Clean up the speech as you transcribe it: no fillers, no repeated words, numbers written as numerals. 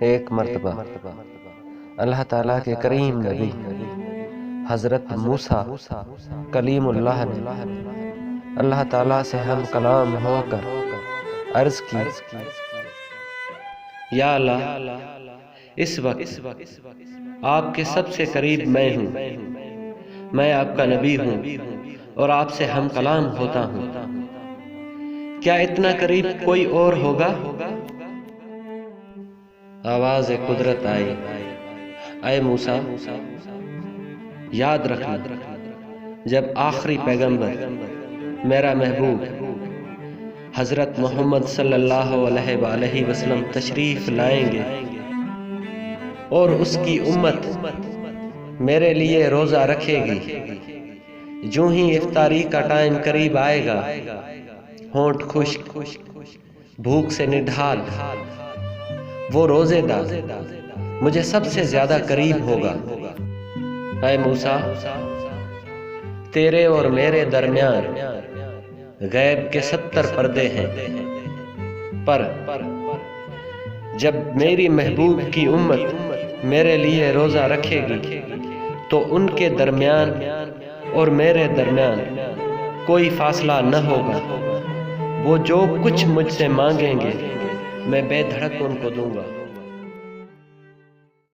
ایک مرتبہ اللہ تعالیٰ کے کریم نبی حضرت موسیٰ کلیم اللہ نے اللہ تعالیٰ سے ہم کلام ہو کر عرض کی، یا اللہ، اس وقت آپ کے سب سے قریب میں ہوں، میں آپ کا نبی ہوں اور آپ سے ہم کلام ہوتا ہوں، کیا اتنا قریب کوئی اور ہوگا؟ آواز قدرت آئی، اے موسیٰ، یاد رکھنا جب آخری پیغمبر میرا محبوب حضرت محمد صلی اللہ علیہ وآلہ وسلم تشریف لائیں گے اور اس کی امت میرے لیے روزہ رکھے گی، جو ہی افطاری کا ٹائم قریب آئے گا، ہونٹ خشک، بھوک سے نڈھال، وہ روزے دار مجھے سب سے زیادہ قریب ہوگا۔ اے موسیٰ، تیرے اور میرے درمیان غیب کے 70 پردے ہیں، پر جب میری محبوب کی امت میرے لیے روزہ رکھے گی تو ان کے درمیان اور میرے درمیان کوئی فاصلہ نہ ہوگا، وہ جو کچھ مجھ سے مانگیں گے میں بے دھڑک ان کو دوں گا۔